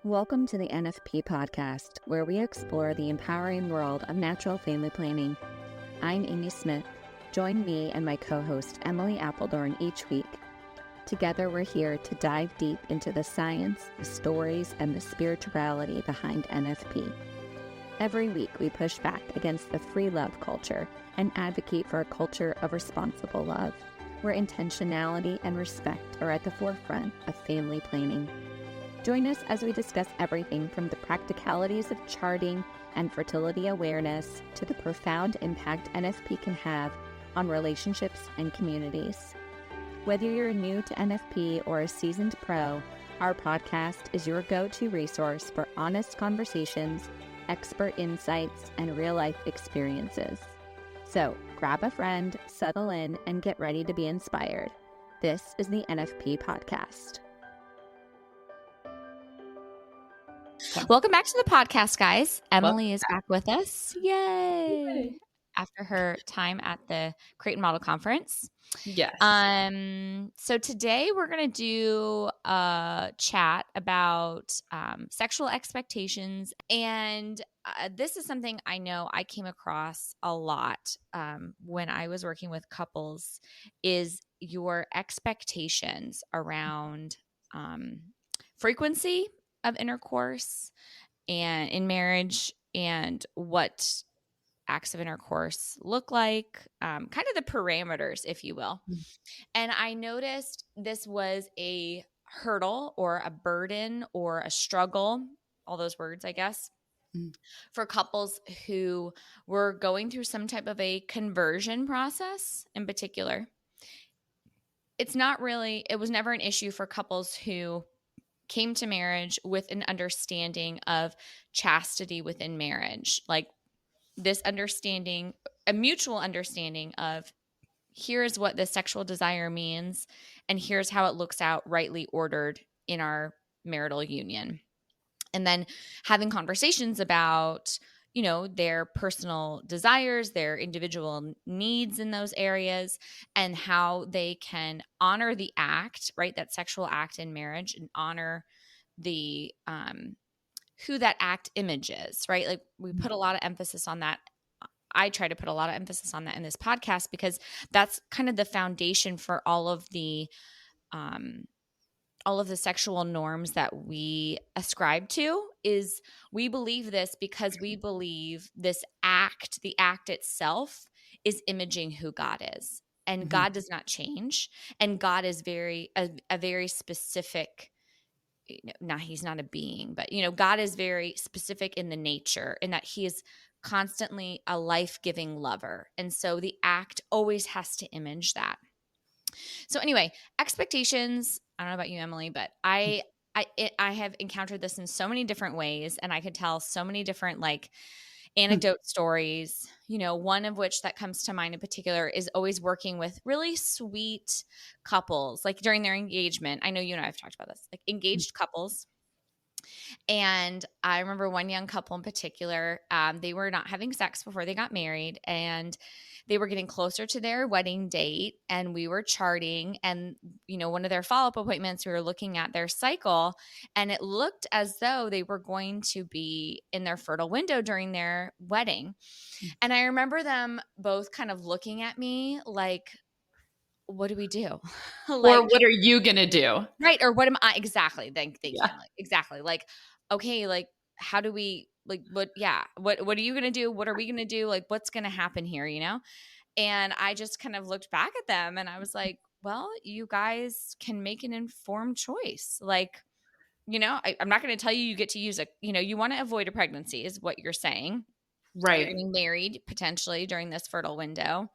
Welcome to the NFP Podcast, where we explore the empowering world of natural family planning. I'm Amy Smith. Join me and my co-host Emily Appledorn each week. Together, we're here to dive deep into the science, the stories, and the spirituality behind NFP. Every week, we push back against the free love culture and advocate for a culture of responsible love, where intentionality and respect are at the forefront of family planning. Join us as we discuss everything from the practicalities of charting and fertility awareness to the profound impact NFP can have on relationships and communities. Whether you're new to NFP or a seasoned pro, our podcast is your go-to resource for honest conversations, expert insights, and real-life experiences. So grab a friend, settle in, and get ready to be inspired. This is the NFP Podcast. Welcome back to the podcast, guys. Emily is back with us. Yay! After her time at the Creighton Model Conference. Yes. So today we're going to do a chat about sexual expectations. And this is something I know I came across a lot when I was working with couples, is your expectations around frequency of intercourse and in marriage, and what acts of intercourse look like, kind of the parameters, if you will. And I noticed this was a hurdle or a burden or a struggle, all those words, I guess, for couples who were going through some type of a conversion process in particular. It was never an issue for couples who came to marriage with an understanding of chastity within marriage, like this understanding, a mutual understanding of here's what the sexual desire means and here's how it looks out rightly ordered in our marital union. And then having conversations about, their personal desires, their individual needs in those areas, and how they can honor the act, right? That sexual act in marriage, and honor the who that act images, right? Like we put a lot of emphasis on that. I try to put a lot of emphasis on that in this podcast because that's kind of the foundation for all of the sexual norms that we ascribe to. Is we believe this because we believe this act, the act itself, is imaging who God is. And God does not change. And God is a very specific, now he's not a being, but God is very specific in the nature, in that he is constantly a life-giving lover. And so the act always has to image that. So anyway, expectations, I don't know about you, Emily, but I have encountered this in so many different ways, and I could tell so many different anecdote stories, one of which that comes to mind in particular is always working with really sweet couples, like during their engagement. I know you and I have talked about this, like engaged couples. And I remember one young couple in particular, they were not having sex before they got married, and they were getting closer to their wedding date, and we were charting, and one of their follow-up appointments, we were looking at their cycle, and it looked as though they were going to be in their fertile window during their wedding. And I remember them both kind of looking at me like, what do we do? Or what are you going to do? Right. Or what am I? Exactly. Thank you. Exactly. Like, okay, like, how do we, what are you going to do? What are we going to do? Like, what's going to happen here, And I just kind of looked back at them and I was like, well, you guys can make an informed choice. Like, I'm not going to tell you get to use you want to avoid a pregnancy is what you're saying. Right. You're getting married potentially during this fertile window.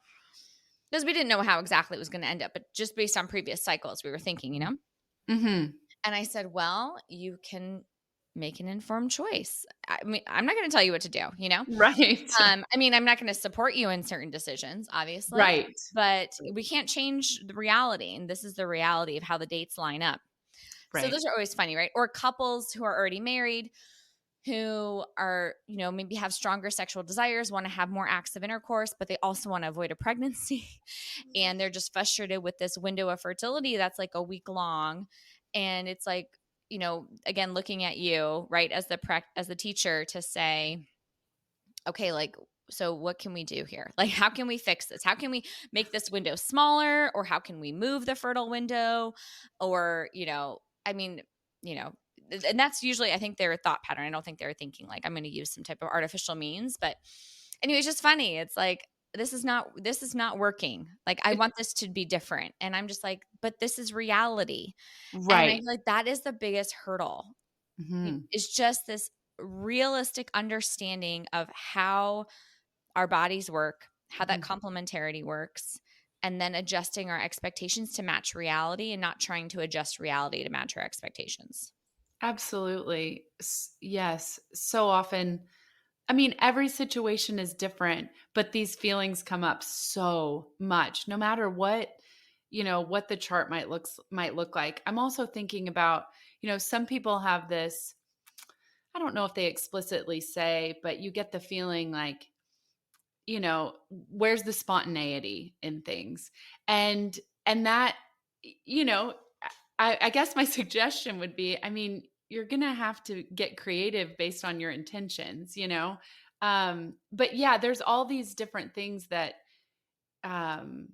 Because we didn't know how exactly it was going to end up, but just based on previous cycles, we were thinking, And I said, well, you can make an informed choice. I mean, I'm not going to tell you what to do, Right. I'm not going to support you in certain decisions, obviously. Right. But we can't change the reality. And this is the reality of how the dates line up. Right. So those are always funny, right? Or couples who are already married, who are, maybe have stronger sexual desires, want to have more acts of intercourse, but they also want to avoid a pregnancy. And they're just frustrated with this window of fertility that's like a week long. And it's like, again, looking at you, right, as the teacher to say, okay, like, so what can we do here? Like, how can we fix this? How can we make this window smaller, or how can we move the fertile window? Or, I mean, and that's usually, I think, their thought pattern. I don't think they're thinking like, I'm going to use some type of artificial means, but anyway, it's just funny. It's like, this is not working. Like, I want this to be different. And I'm just like, but this is reality. And I Right. feel like that is the biggest hurdle. It's just this realistic understanding of how our bodies work, how that complementarity works, and then adjusting our expectations to match reality and not trying to adjust reality to match our expectations. Absolutely. Yes. So often, I mean, every situation is different, but these feelings come up so much, no matter what the chart might look like. I'm also thinking about, some people have this, I don't know if they explicitly say, but you get the feeling like, where's the spontaneity in things? And that, you know, I guess my suggestion would be, I mean, you're gonna have to get creative based on your intentions. But yeah, there's all these different things that um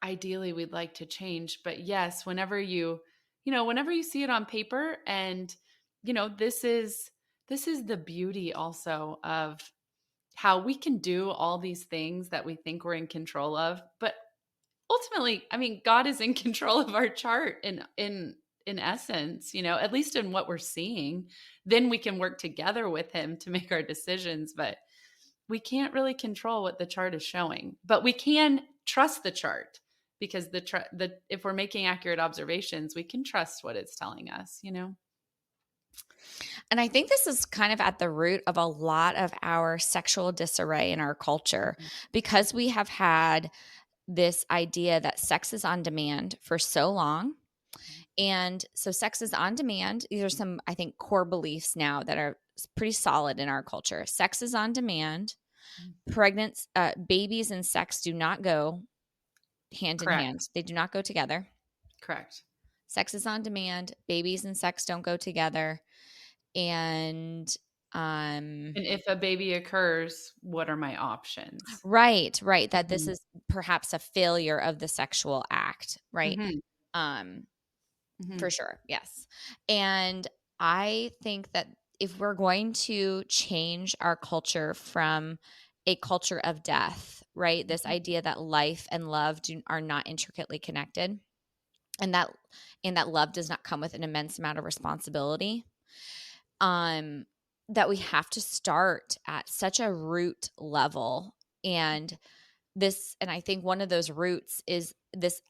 ideally we'd like to change. But yes, whenever you see it on paper, and this is the beauty also of how we can do all these things that we think we're in control of, but ultimately, I mean, God is in control of our chart in essence, at least in what we're seeing. Then we can work together with him to make our decisions, but we can't really control what the chart is showing. But we can trust the chart, because if we're making accurate observations, we can trust what it's telling us. And I think this is kind of at the root of a lot of our sexual disarray in our culture, because we have had this idea that sex is on demand for so long. And so sex is on demand. These are some, I think, core beliefs now that are pretty solid in our culture. Sex is on demand. Babies and sex do not go hand in hand. Correct. They do not go together. Correct. Sex is on demand. Babies and sex don't go together. And And if a baby occurs, what are my options? right, that this Mhm. is perhaps a failure of the sexual act, right? Mhm. Um, for Mhm. sure, yes. And I think that if we're going to change our culture from a culture of death, right? This Mhm. idea that life and love are not intricately connected, and that love does not come with an immense amount of responsibility. Um, that we have to start at such a root level. And I think one of those roots is this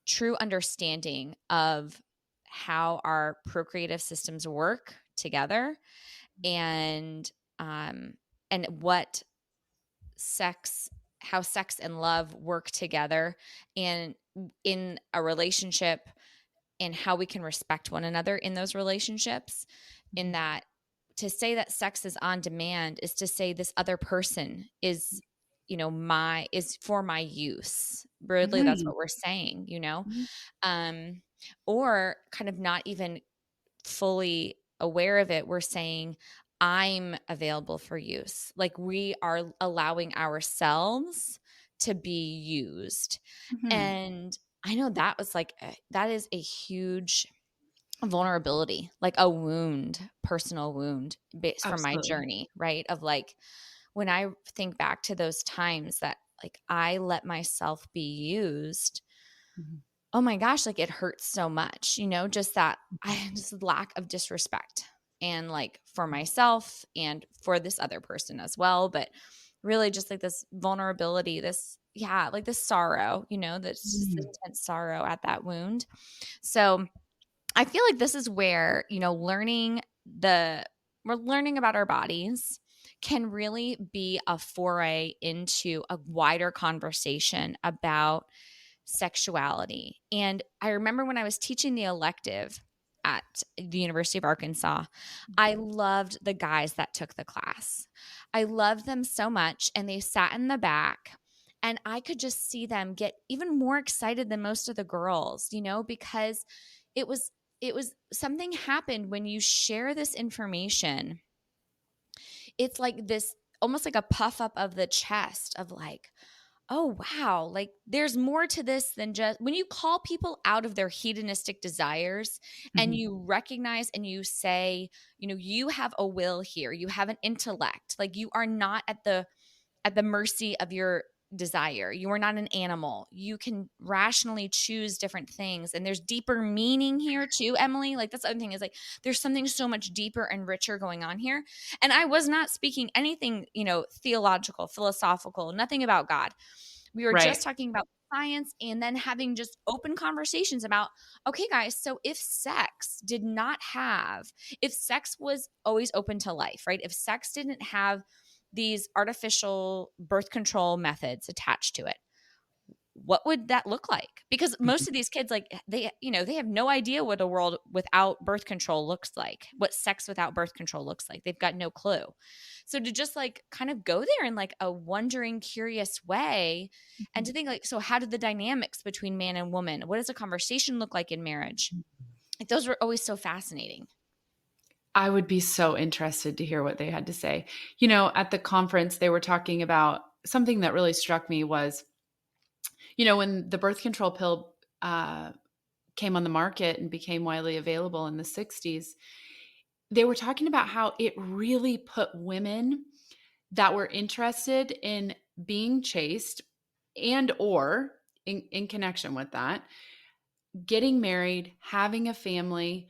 true understanding of how our procreative systems work together, and um and how sex and love work together, and in a relationship, and how we can respect one another in those relationships. In Mhm. that, to say that sex is on demand is to say this other person is, is for my use. Broadly, that's Mhm. what we're saying, Mhm. um, or kind of not even fully aware of it. We're saying, I'm available for use. Like, we are allowing ourselves to be used. Mhm. And I know that was like, that is a huge vulnerability, like a wound, personal wound based from my Absolutely. journey, right? Of like, when I think back to those times that like I let myself be used, Mhm. oh my gosh, like it hurts so much, just that just lack of disrespect, and like for myself and for this other person as well. But really just like this vulnerability, like this sorrow, that's just Mhm. intense sorrow at that wound. So I feel like this is where, we're learning about our bodies can really be a foray into a wider conversation about sexuality. And I remember when I was teaching the elective at the University of Arkansas, I loved the guys that took the class. I loved them so much, and they sat in the back. And I could just see them get even more excited than most of the girls, because it was something happened when you share this information. It's like this, almost like a puff up of the chest of like, oh, wow. Like there's more to this than just when you call people out of their hedonistic desires and Mhm. you recognize and you say, you have a will here, you have an intellect, like you are not at the mercy of your desire. You are not an animal. You can rationally choose different things. And there's deeper meaning here too, Emily. Like that's the other thing is like there's something so much deeper and richer going on here. And I was not speaking anything, theological, philosophical, nothing about God. We were Right. just talking about science and then having just open conversations about, okay, guys, so if sex was always open to life, right? If sex didn't have these artificial birth control methods attached to it, what would that look like? Because most Mhm. of these kids, like they have no idea what a world without birth control looks like, what sex without birth control looks like. They've got no clue. So to just like kind of go there in like a wondering, curious way, and to think like, so how did the dynamics between man and woman? What does a conversation look like in marriage? Like those were always so fascinating. I would be so interested to hear what they had to say. At the conference, they were talking about something that really struck me was, when the birth control pill came on the market and became widely available in the 60s, they were talking about how it really put women that were interested in being chaste and or in connection with that, getting married, having a family,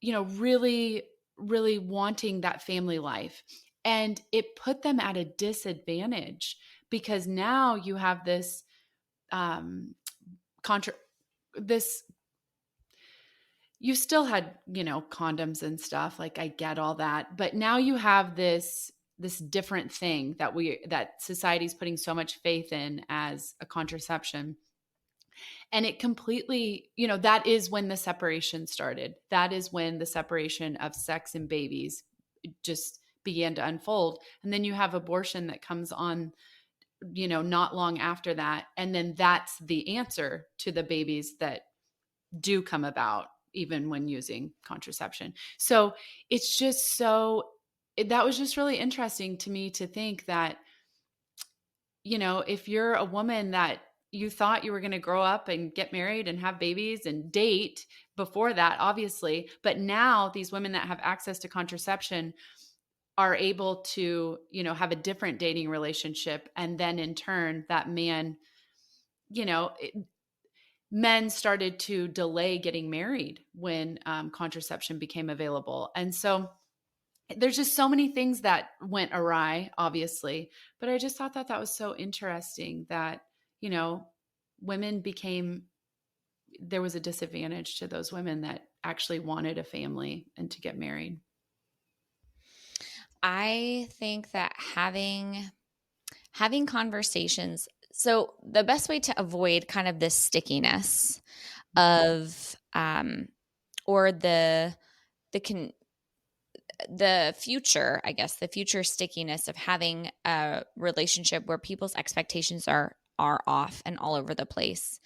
really, really wanting that family life. And it put them at a disadvantage because now you have this um, contra- this you still had, condoms and stuff. Like I get all that, but now you have this different thing that society's putting so much faith in as a contraception. And it completely, that is when the separation started. That is when the separation of sex and babies just began to unfold. And then you have abortion that comes on, not long after that. And then that's the answer to the babies that do come about even when using contraception. So it's just that was just really interesting to me to think that, if you're a woman that you thought you were going to grow up and get married and have babies and date before that, obviously, but now these women that have access to contraception are able to, have a different dating relationship. And then in turn, that man, you know, it, men started to delay getting married when contraception became available. And so there's just so many things that went awry, obviously. But I just thought that that was so interesting that, you know, women became, there was a disadvantage to those women that actually wanted a family and to get married. I think that having conversations, so the best way to avoid kind of this stickiness of or the future, I guess, the future stickiness of having a relationship where people's expectations are off and all over the place.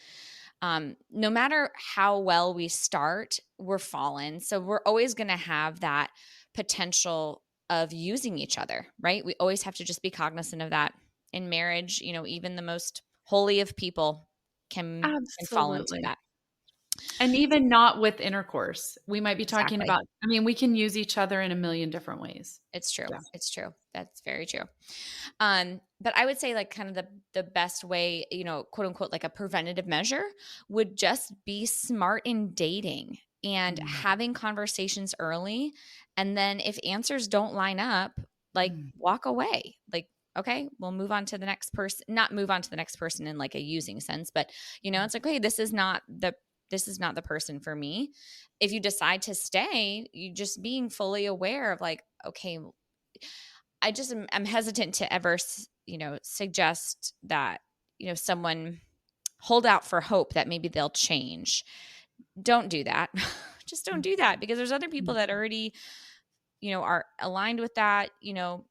No matter how well we start, we're fallen. So we're always going to have that potential of using each other, right? We always have to just be cognizant of that in marriage. Even the most holy of people can fall into Absolutely. that. And even not with intercourse. We might be talking Exactly. about, I mean, we can use each other in a million different ways. It's true. Yeah. It's true. That's very true. But I would say like kind of the best way, quote unquote, like a preventative measure would just be smart in dating and Mm. having conversations early. And then if answers don't line up, like Mm. walk away. Like, okay, we'll move on to the next person, not move on to the next person in like a using sense, but it's like, hey, this is not the person for me. If you decide to stay, you just being fully aware of like, okay, I'm hesitant to ever, suggest that, someone hold out for hope that maybe they'll change. Don't do that. Just don't do that because there's other people Mm. that already, are aligned with that,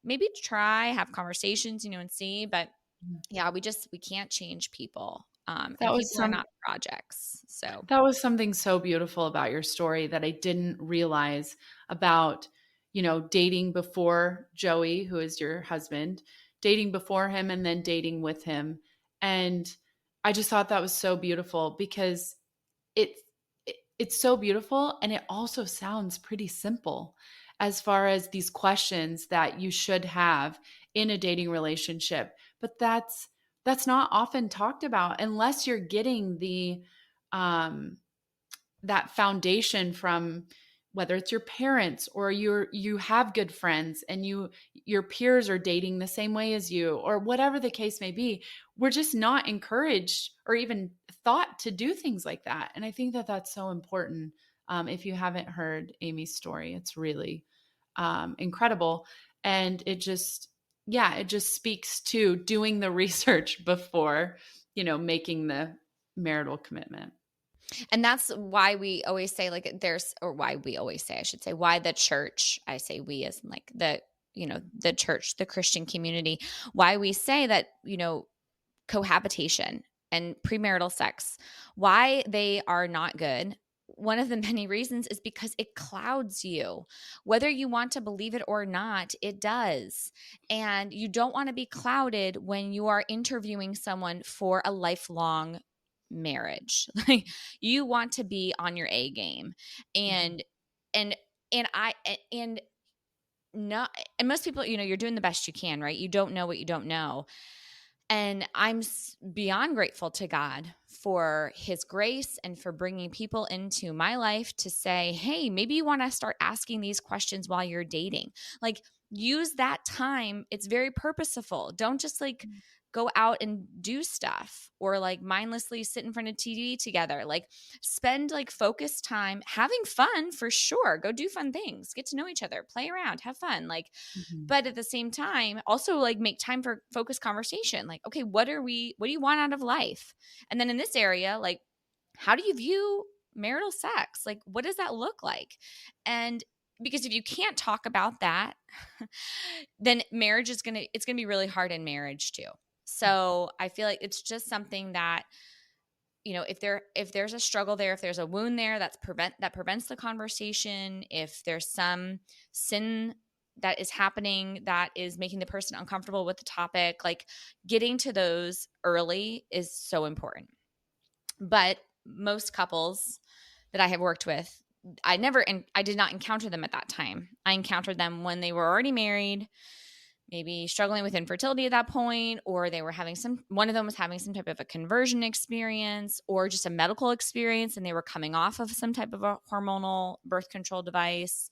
maybe try, have conversations, and see, but Mm. yeah, we can't change people. That and was people are not projects. So That was something so beautiful about your story that I didn't realize about, dating before Joey, who is your husband, dating before him and then dating with him. And I just thought that was so beautiful because it's so beautiful, and it also sounds pretty simple as far as these questions that you should have in a dating relationship. But that's not often talked about unless you're getting the um that foundation from, whether it's your parents or you have good friends and your peers are dating the same way as you, or whatever the case may be. We're just not encouraged or even thought to do things like that, and I think that that's so important. If you haven't heard Amy's story, it's really incredible, and it just speaks to doing the research before making the marital commitment. and that's why we always say like or why we always say, I should say, why the church, I say we as in like the church, the Christian community, why we say that, cohabitation and premarital sex, why they are not good. One of the many reasons is because it clouds you. Whether you want to believe it or not, it does. And you don't want to be clouded when you are interviewing someone for a lifelong marriage. Like you want to be on your A game. And and and I and not and most people, you're doing the best you can, right? You don't know what you don't know. And I'm beyond grateful to God for his grace and for bringing people into my life to say, hey, maybe you want to start asking these questions while you're dating. Like, use that time. It's very purposeful. Don't just like go out and do stuff or like mindlessly sit in front of TV together. Like, spend like focused time having fun for sure. Go do fun things, get to know each other, play around, have fun. Like, but at the same time, also like make time for focused conversation. Like, okay, what do you want out of life? And then in this area, like, how do you view marital sex? Like, what does that look like? And because if you can't talk about that, then marriage it's going to be really hard in marriage too. So I feel like it's just something that, if there's a struggle there, if there's a wound there that prevents the conversation, if there's some sin that is happening that is making the person uncomfortable with the topic, like getting to those early is so important. But most couples that I have worked with, I did not encounter them at that time. I encountered them when they were already married, maybe struggling with infertility at that point, or they were one of them was having some type of a conversion experience or just a medical experience, and they were coming off of some type of a hormonal birth control device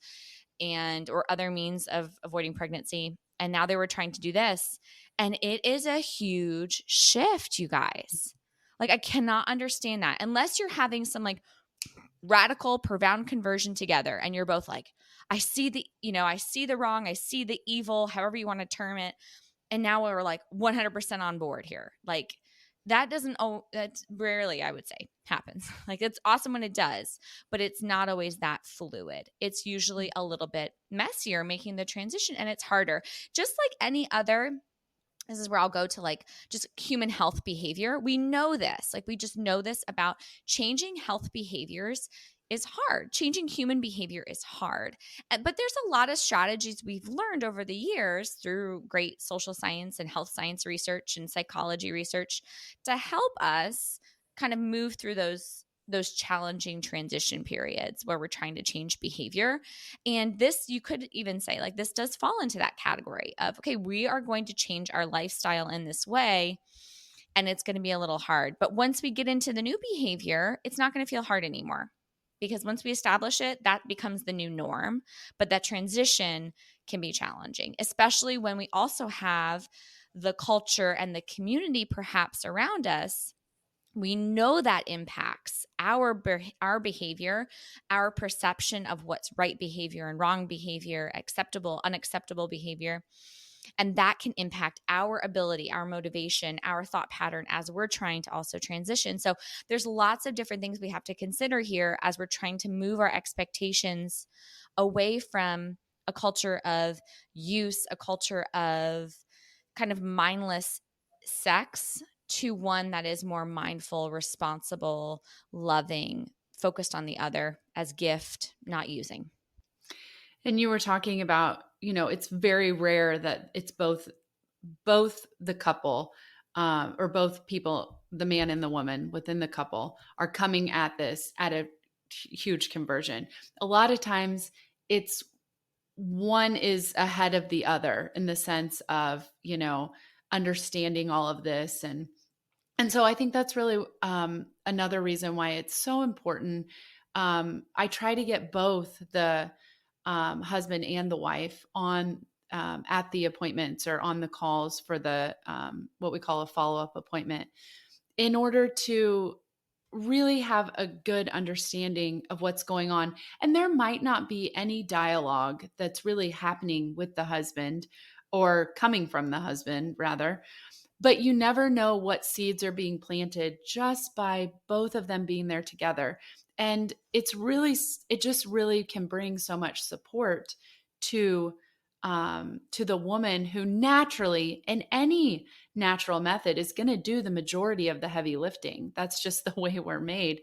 or other means of avoiding pregnancy. And now they were trying to do this. And it is a huge shift, you guys. Like, I cannot understand that unless you're having some like radical, profound conversion together and you're both like, I see the wrong, I see the evil, however you want to term it. And now we're like 100% on board here. Like, that's rarely, I would say, happens. Like, it's awesome when it does, but it's not always that fluid. It's usually a little bit messier making the transition, and it's harder. Just like any other, this is where I'll go to like just human health behavior. We know this, like we just know this about changing health behaviors is hard. Changing human behavior is hard. But there's a lot of strategies we've learned over the years through great social science and health science research and psychology research to help us kind of move through those challenging transition periods where we're trying to change behavior. And this, you could even say like, this does fall into that category of, okay, we are going to change our lifestyle in this way, and it's going to be a little hard. But once we get into the new behavior, it's not going to feel hard anymore, because once we establish it, that becomes the new norm. But that transition can be challenging, especially when we also have the culture and the community perhaps around us. We know that impacts our behavior, our perception of what's right behavior and wrong behavior, acceptable, unacceptable behavior. And that can impact our ability, our motivation, our thought pattern as we're trying to also transition. So there's lots of different things we have to consider here as we're trying to move our expectations away from a culture of use, a culture of kind of mindless sex, to one that is more mindful, responsible, loving, focused on the other as gift, not using. And you were talking about, it's very rare that it's both the couple, or both people, the man and the woman within the couple, are coming at this at a huge conversion. A lot of times it's one is ahead of the other in the sense of, understanding all of this. And so I think that's really another reason why it's so important. I try to get both the husband and the wife on at the appointments or on the calls for the what we call a follow-up appointment, in order to really have a good understanding of what's going on. And there might not be any dialogue that's really happening with the husband, or coming from the husband rather, but you never know what seeds are being planted just by both of them being there together. And it just really can bring so much support to the woman, who naturally, in any natural method, is going to do the majority of the heavy lifting. That's just the way we're made.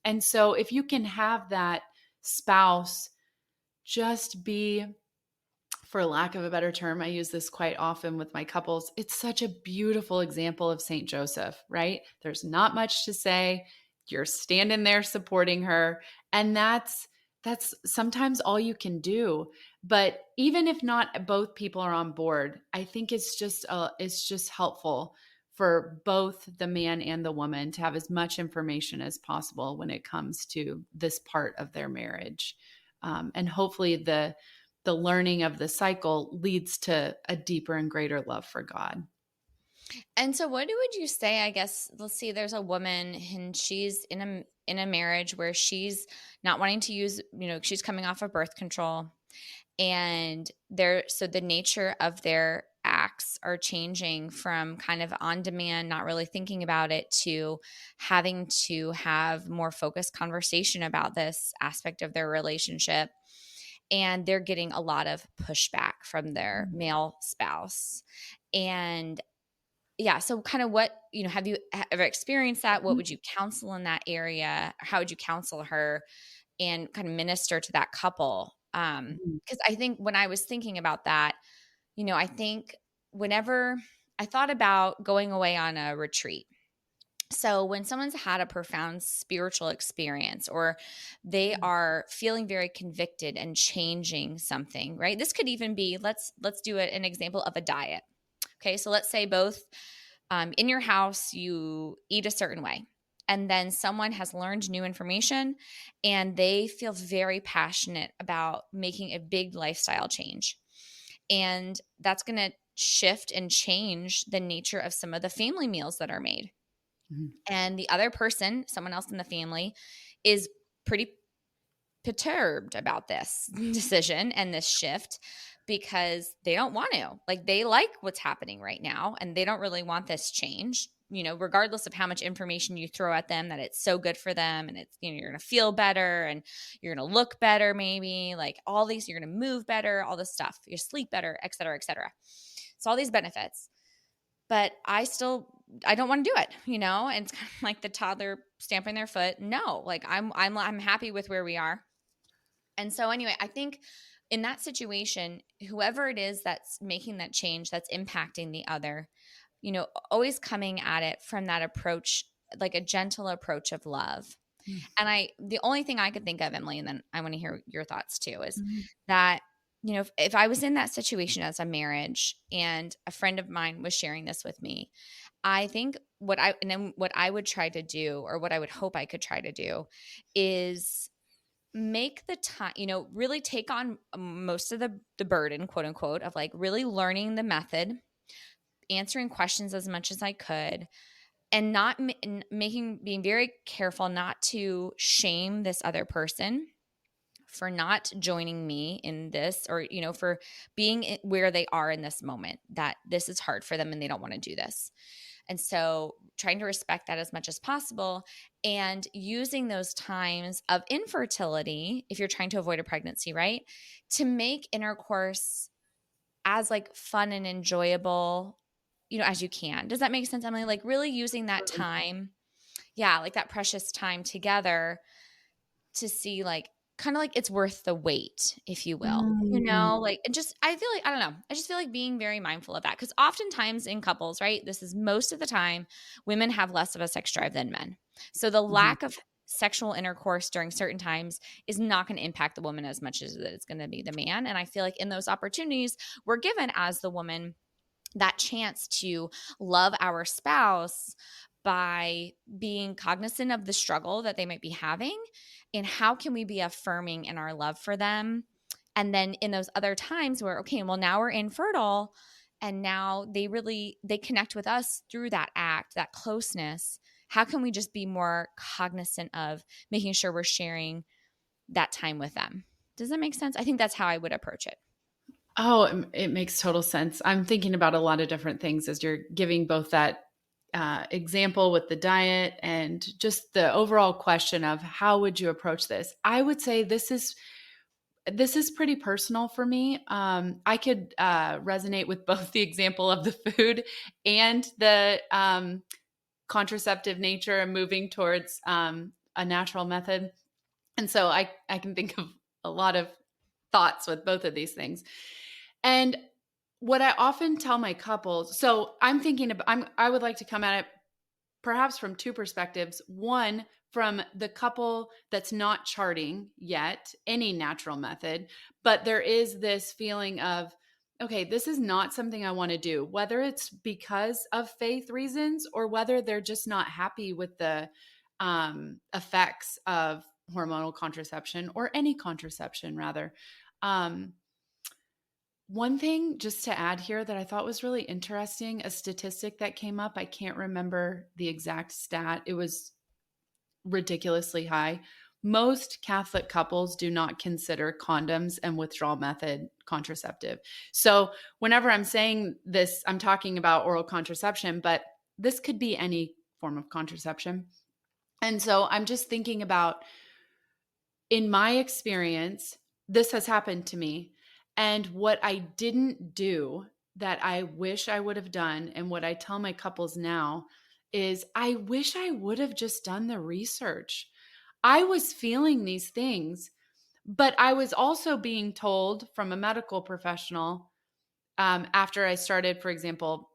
And so if you can have that spouse just be, for lack of a better term, I use this quite often with my couples, it's such a beautiful example of Saint Joseph, right? There's not much to say. You're standing there supporting her. And that's sometimes all you can do. But even if not both people are on board, I think it's just helpful for both the man and the woman to have as much information as possible when it comes to this part of their marriage. And hopefully the learning of the cycle leads to a deeper and greater love for God. And so what would you say, I guess, let's see, there's a woman and she's in a marriage where she's not wanting to use, she's coming off of birth control, and so the nature of their acts are changing from kind of on demand, not really thinking about it, to having to have more focused conversation about this aspect of their relationship. And they're getting a lot of pushback from their male spouse. And yeah, so kind of what, have you ever experienced that? What would you counsel in that area? How would you counsel her and kind of minister to that couple? Because I think when I was thinking about that, I think whenever I thought about going away on a retreat, so when someone's had a profound spiritual experience, or they are feeling very convicted and changing something, right? This could even be, let's do an example of a diet. Okay, so let's say both in your house you eat a certain way, and then someone has learned new information and they feel very passionate about making a big lifestyle change. And that's going to shift and change the nature of some of the family meals that are made. And the other person, someone else in the family, is pretty perturbed about this decision and this shift, because they don't want to. Like, they like what's happening right now and they don't really want this change, regardless of how much information you throw at them that it's so good for them, and it's, you're going to feel better and you're going to look better, maybe like all these, you're going to move better, all this stuff, you sleep better, et cetera, et cetera. So all these benefits. But I don't want to do it, and it's kind of like the toddler stamping their foot. No, like I'm happy with where we are. And so anyway, I think in that situation, whoever it is that's making that change, that's impacting the other, always coming at it from that approach, like a gentle approach of love. And the only thing I could think of, Emily, and then I want to hear your thoughts too, is that, if I was in that situation as a marriage and a friend of mine was sharing this with me, I think what I would try to do, or what I would hope I could try to do, is make the time, really take on most of the burden, quote unquote, of like really learning the method, answering questions as much as I could, and not being very careful not to shame this other person for not joining me in this, or, for being where they are in this moment, that this is hard for them and they don't want to do this. And so trying to respect that as much as possible, and using those times of infertility, if you're trying to avoid a pregnancy, right, to make intercourse as like fun and enjoyable as you can. Does that make sense, Emily? Like really using that Totally. time, yeah, like that precious time together to see like kind of like it's worth the wait, if you will. Like it just I feel like I don't know. I just feel like being very mindful of that because oftentimes in couples, right? This is most of the time women have less of a sex drive than men. So the Mhm. lack of sexual intercourse during certain times is not going to impact the woman as much as it's going to be the man. And I feel like in those opportunities, we're given as the woman that chance to love our spouse by being cognizant of the struggle that they might be having and how can we be affirming in our love for them. And then in those other times where, okay, well, now we're infertile and now they connect with us through that act, that closeness. How can we just be more cognizant of making sure we're sharing that time with them? Does that make sense? I think that's how I would approach it. Oh, it makes total sense. I'm thinking about a lot of different things as you're giving both that example with the diet and just the overall question of how would you approach this. I would say this is pretty personal for me. I could resonate with both the example of the food and the contraceptive nature and moving towards a natural method. And so I can think of a lot of thoughts with both of these things. And what I often tell my couples, so I'm thinking I would like to come at it perhaps from two perspectives. One, from the couple that's not charting yet any natural method, but there is this feeling of, okay, this is not something I want to do, whether it's because of faith reasons or whether they're just not happy with the effects of hormonal contraception or any contraception, rather. Um, One thing just to add here that I thought was really interesting, a statistic that came up, I can't remember the exact stat. It was ridiculously high. Most Catholic couples do not consider condoms and withdrawal method contraceptive. So, whenever I'm saying this, I'm talking about oral contraception, but this could be any form of contraception. And so, I'm just thinking about, in my experience, this has happened to me. And what I didn't do that I wish I would have done, and what I tell my couples now, is I wish I would have just done the research. I was feeling these things, but I was also being told from a medical professional after I started, for example,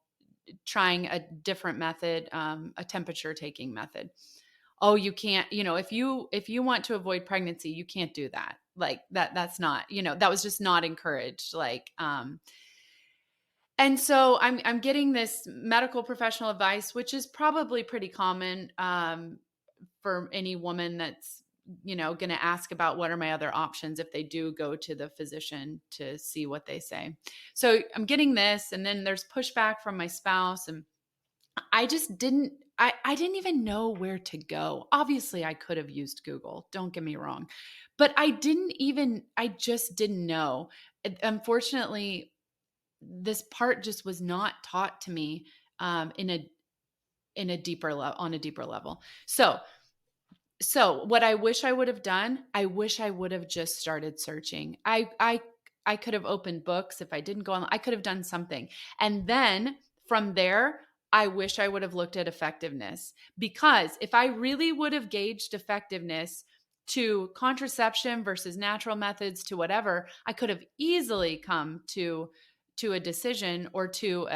trying a different method, a temperature taking method. Oh, you can't, if you want to avoid pregnancy, you can't do that. Like that's not, that was just not encouraged. And so I'm getting this medical professional advice, which is probably pretty common for any woman that's going to ask about what are my other options if they do go to the physician to see what they say. So I'm getting this, and then there's pushback from my spouse, and I just didn't I didn't even know where to go. Obviously, I could have used Google, don't get me wrong. But I just didn't know. Unfortunately, this part just was not taught to me in a deeper level on a deeper level. So what I wish I would have done, I wish I would have just started searching. I could have opened books if I didn't go on. I could have done something. And then from there, I wish I would have looked at effectiveness, because if I really would have gauged effectiveness to contraception versus natural methods to whatever, I could have easily come to a decision or to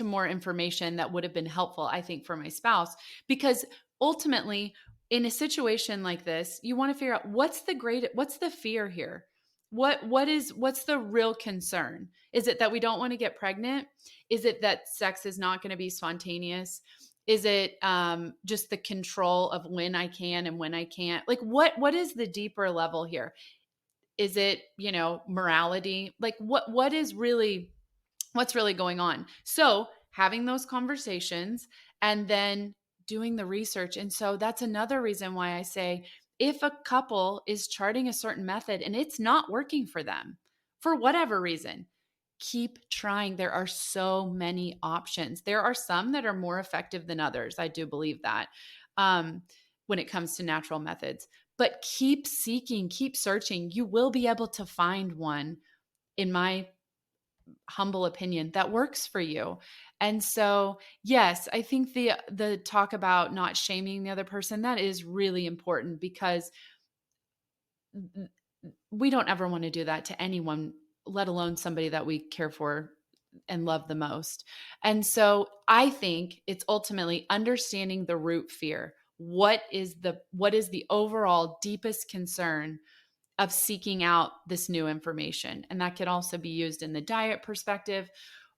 more information that would have been helpful, I think, for my spouse. Because ultimately, in a situation like this, you want to figure out what's the fear here? What's the real concern? Is it that we don't want to get pregnant? Is it that sex is not going to be spontaneous? Is it just the control of when I can and when I can't? Like what is the deeper level here? Is it, morality? Like what's really going on? So having those conversations and then doing the research. And so that's another reason why I say, if a couple is charting a certain method and it's not working for them for whatever reason, keep trying. There are so many options. There are some that are more effective than others. I do believe that when it comes to natural methods. But keep seeking, keep searching. You will be able to find one, in my humble opinion that works for you. And so, yes, I think the talk about not shaming the other person, that is really important, because we don't ever want to do that to anyone, let alone somebody that we care for and love the most. And so I think it's ultimately understanding the root fear. What is the overall deepest concern of seeking out this new information? And that could also be used in the diet perspective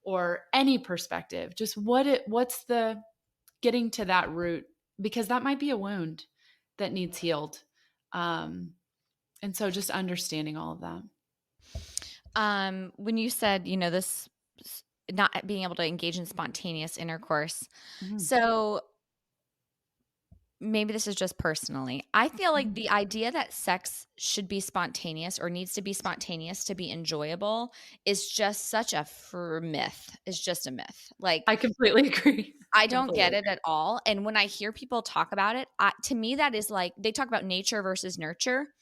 or any perspective. Just what's the getting to that root, because that might be a wound that needs healed. And so just understanding all of that. When you said, this not being able to engage in spontaneous intercourse. Mhm. So maybe this is just personally. I feel like Mhm. the idea that sex should be spontaneous or needs to be spontaneous to be enjoyable is just such a myth. It's just a myth. Like, I completely agree. I don't Completely get it agree. at all. And when I hear people talk about it, to me, that is like they talk about nature versus nurture.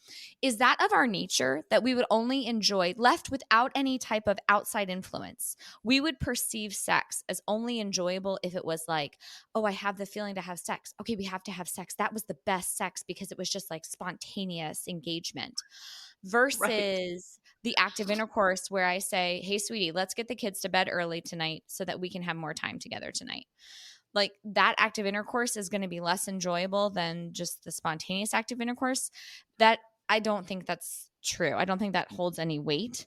Is that of our nature that we would only enjoy, left without any type of outside influence? We would perceive sex as only enjoyable if it was like, oh, I have the feeling to have sex. Okay, we have to have sex. That was the best sex because it was just like spontaneous engagement Right. versus the active intercourse where I say, hey, sweetie, let's get the kids to bed early tonight so that we can have more time together tonight. Like that active intercourse is going to be less enjoyable than just the spontaneous active intercourse. That I don't think that's true. I don't think that holds any weight.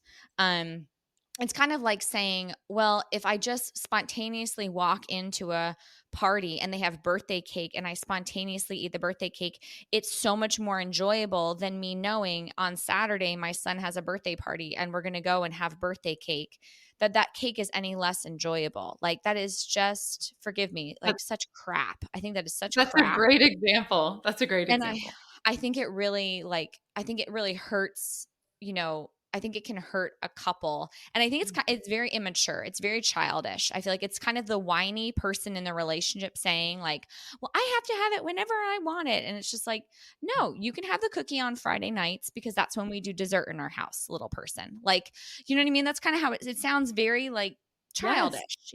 It's kind of like saying, well, if I just spontaneously walk into a party and they have birthday cake and I spontaneously eat the birthday cake, it's so much more enjoyable than me knowing on Saturday my son has a birthday party and we're going to go and have birthday cake, that cake is any less enjoyable. Like that is just, forgive me, like such crap. I think that is such That's a crap. great example. That's a great And example. I think it really I think it really hurts, I think it can hurt a couple. And I think it's very immature. It's very childish. I feel like it's kind of the whiny person in the relationship saying like, "Well, I have to have it whenever I want it." And it's just like, "No, you can have the cookie on Friday nights because that's when we do dessert in our house, little person." Like, you know what I mean? That's kind of how it sounds very like Yes. childish,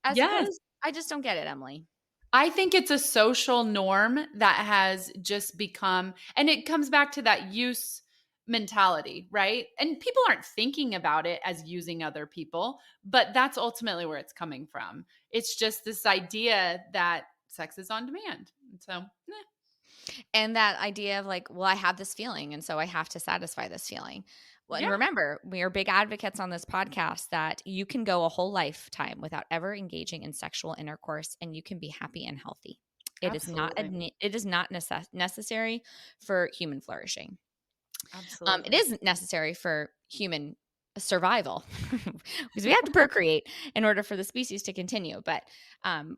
as Yes. opposed I just don't get it, Emily. I think it's a social norm that has just become, and it comes back to that use mentality, right? And people aren't thinking about it as using other people, but that's ultimately where it's coming from. It's just this idea that sex is on demand. So, And that idea of like, well, I have this feeling, and so I have to satisfy this feeling. Well, and yeah, remember, we are big advocates on this podcast that you can go a whole lifetime without ever engaging in sexual intercourse, and you can be happy and healthy. It is not absolutely. it is not necessary for human flourishing. It Absolutely. isn't necessary for human survival because we have to procreate in order for the species to continue. But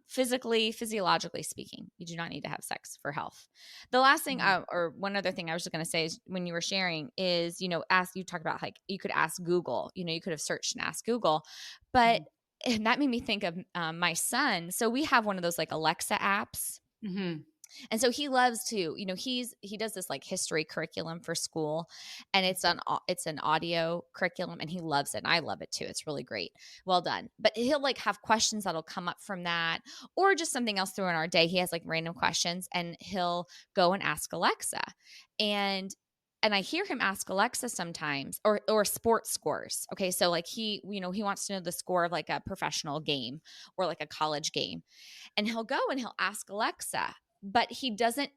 physically, physiologically speaking, you do not need to have sex for health. The last thing, Mhm. or one other thing I was just going to say is when you were sharing is, ask, you talked about like you could ask Google, you could have searched and asked Google, but Mhm. and that made me think of my son. So we have one of those like Alexa apps. Mhm. And so he loves to, he does this like history curriculum for school, and it's an audio curriculum, and he loves it. And I love it too. It's really great. Well done. But he'll like have questions that'll come up from that, or just something else through in our day. He has like random questions, and he'll go and ask Alexa. And I hear him ask Alexa sometimes, or sports scores. Okay, so like he wants to know the score of like a professional game or like a college game, and he'll go and he'll ask Alexa, but he doesn't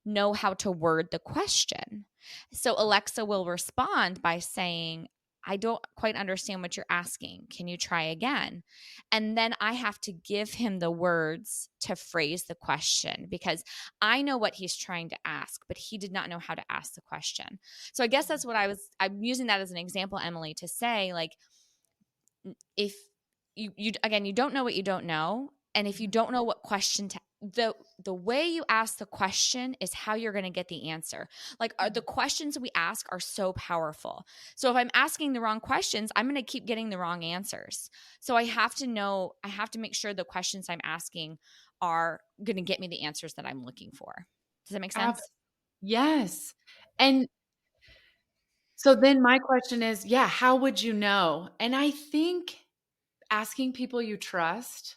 know how to word the question. So Alexa will respond by saying, I don't quite understand what you're asking. Can you try again? And then I have to give him the words to phrase the question because I know what he's trying to ask, but he did not know how to ask the question. So I guess that's what I'm using that as an example, Emily, to say like, if you again, you don't know what you don't know, and if you don't know what question to the way you ask the question is how you're going to get the answer. Like the questions we ask are so powerful. So if I'm asking the wrong questions, I'm going to keep getting the wrong answers. So I have to make sure the questions I'm asking are going to get me the answers that I'm looking for. Does that make Ab- sense? yes. And So then my question is, yeah, how would you know? And I think asking people you trust,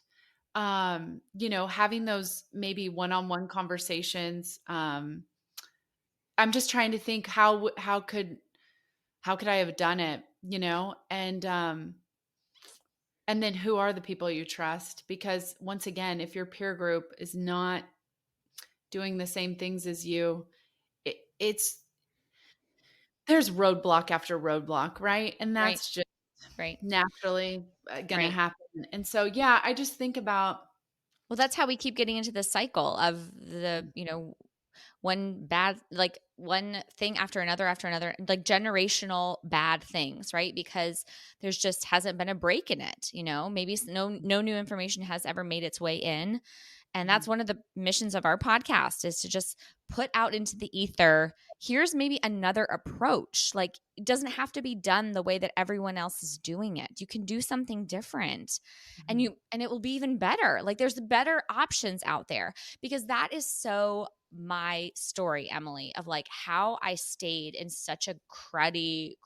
having those maybe one-on-one conversations. I'm just trying to think how could I have done it, and then who are the people you trust? Because once again, if your peer group is not doing the same things as you, it's there's roadblock after roadblock, right? And Right. that's just Right. naturally gonna Right. happen. And so, yeah, I just think about Well, that's how we keep getting into the cycle of the, one bad, like one thing after another, like generational bad things, right? Because there's just hasn't been a break in it, maybe no new information has ever made its way in. And that's one of the missions of our podcast, is to just put out into the ether, here's maybe another approach. Like, it doesn't have to be done the way that everyone else is doing it. You can do something different, Mhm. and it will be even better. Like, there's better options out there, because that is so my story, Emily, of like how I stayed in such a cruddy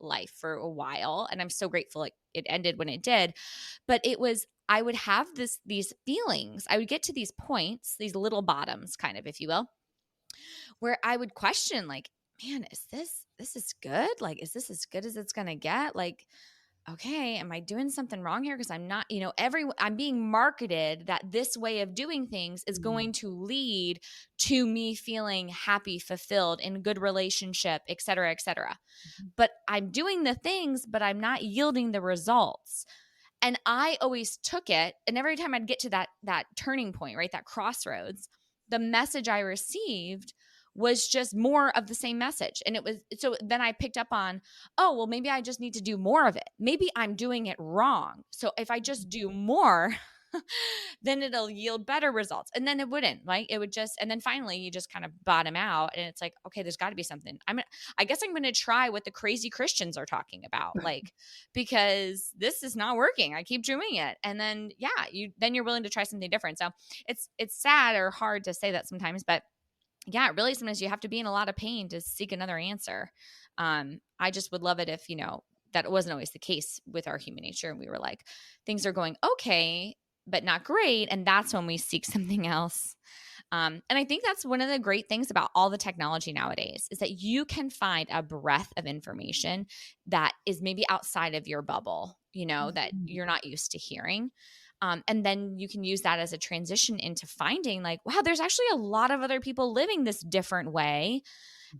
life for a while. And I'm so grateful it ended when it did. But it was, I would have these feelings. I would get to these points, these little bottoms, kind of, if you will, where I would question, like, man, is this is good? Like, is this as good as it's gonna get? Like, okay, am I doing something wrong here? Because I'm not, I'm being marketed that this way of doing things is Mhm. going to lead to me feeling happy, fulfilled, in a good relationship, et cetera, et cetera. Mhm. But I'm doing the things, but I'm not yielding the results. And I always took it, and every time I'd get to that turning point, right, that crossroads, the message I received was just more of the same message. And it was, so then I picked up on, oh, well, maybe I just need to do more of it. Maybe I'm doing it wrong. So if I just do more, then it'll yield better results. And then it wouldn't, right? It would just, and then finally you just kind of bottom out, and it's like, okay, there's got to be something. I guess I'm going to try what the crazy Christians are talking about, like, because this is not working. I keep doing it. And then, yeah, you're willing to try something different. So it's sad or hard to say that sometimes, but yeah, really sometimes you have to be in a lot of pain to seek another answer. I just would love it if, that wasn't always the case with our human nature. And we were like, things are going okay, but not great. And that's when we seek something else. And I think that's one of the great things about all the technology nowadays, is that you can find a breadth of information that is maybe outside of your bubble, that Mhm. you're not used to hearing. And then you can use that as a transition into finding, like, wow, there's actually a lot of other people living this different way.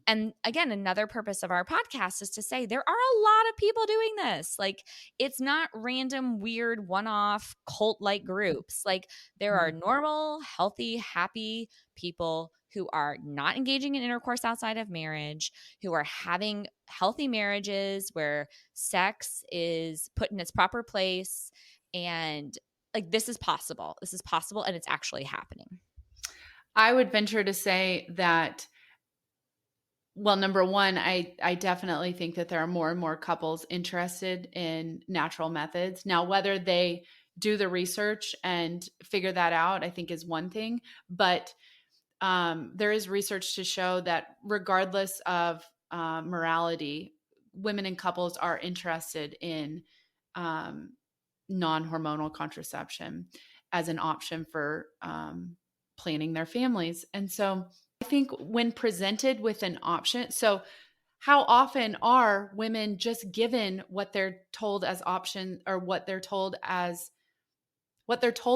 And again, another purpose of our podcast is to say there are a lot of people doing this. Like, it's not random, weird, one off cult like groups. Like, there are Mhm. normal, healthy, happy people who are not engaging in intercourse outside of marriage, who are having healthy marriages where sex is put in its proper place. And like, this is possible. This is possible, and it's actually happening. I would venture to say that, well, number one, I definitely think that there are more and more couples interested in natural methods. Now, whether they do the research and figure that out, I think is one thing. But there is research to show that regardless of morality, women and couples are interested in um, non-hormonal contraception as an option for planning their families. And so I think when presented with an option, so how often are women just given what they're told as option, or what they're told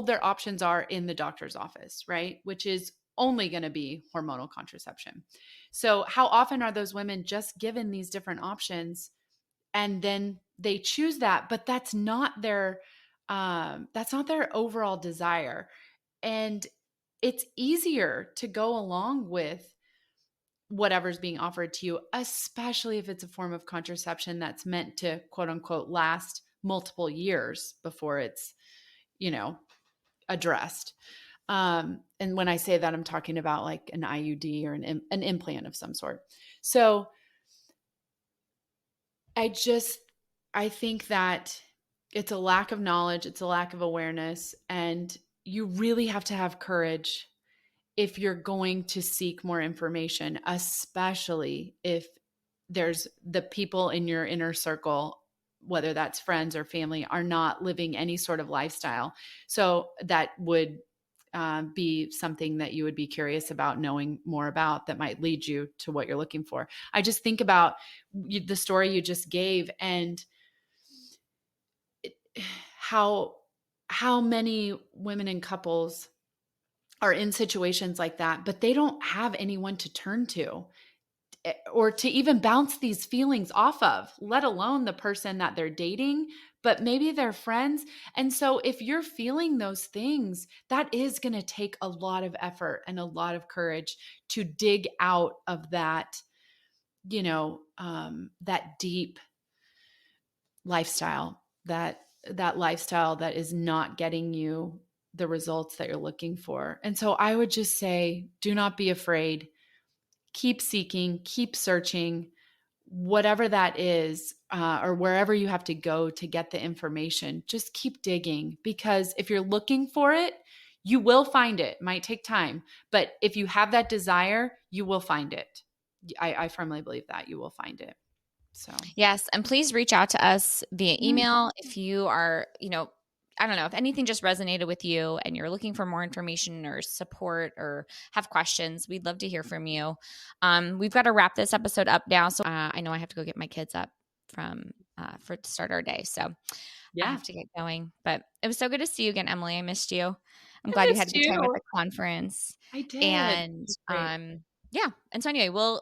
their options are in the doctor's office, right? Which is only going to be hormonal contraception. So how often are those women just given these different options, and then they choose that, but that's not their overall desire. And it's easier to go along with whatever's being offered to you, especially if it's a form of contraception that's meant to, quote unquote, last multiple years before it's, you know, addressed. And when I say that, I'm talking about like an IUD or an implant of some sort. So I just, I think that it's a lack of knowledge, it's a lack of awareness, and you really have to have courage if you're going to seek more information, especially if there's the people in your inner circle, whether that's friends or family, are not living any sort of lifestyle. So that would be something that you would be curious about knowing more about, that might lead you to what you're looking for. I just think about the story you just gave, and how many women and couples are in situations like that, but they don't have anyone to turn to or to even bounce these feelings off of, let alone the person that they're dating, but maybe their friends. And so if you're feeling those things, that is going to take a lot of effort and a lot of courage to dig out of that, that deep lifestyle, that lifestyle that is not getting you the results that you're looking for. And so I would just say, do not be afraid. Keep seeking, keep searching, whatever that is, or wherever you have to go to get the information. Just keep digging, because if you're looking for it, you will find it. It might take time, but if you have that desire, you will find it. I firmly believe that you will find it. So yes, and please reach out to us via email if you are, I don't know, if anything just resonated with you and you're looking for more information or support or have questions. We'd love to hear from you. We've got to wrap this episode up now, so I know I have to go get my kids up to start our day. So I have to get going. But it was so good to see you again, Emily. I missed you. I'm glad you had a good time at the conference. I did. And yeah. And so anyway, we'll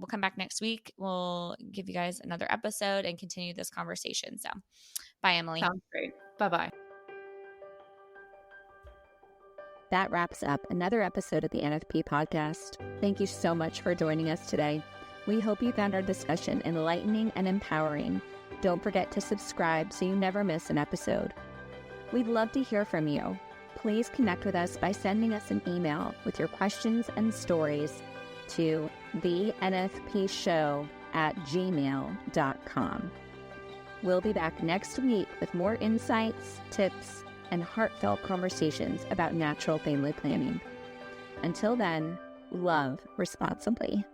come back next week. We'll give you guys another episode and continue this conversation. So bye, Emily. Sounds great. Bye-bye. That wraps up another episode of the NFP Podcast. Thank you so much for joining us today. We hope you found our discussion enlightening and empowering. Don't forget to subscribe so you never miss an episode. We'd love to hear from you. Please connect with us by sending us an email with your questions and stories to thenfpshow@gmail.com. We'll be back next week with more insights, tips, and heartfelt conversations about natural family planning. Until then, love responsibly.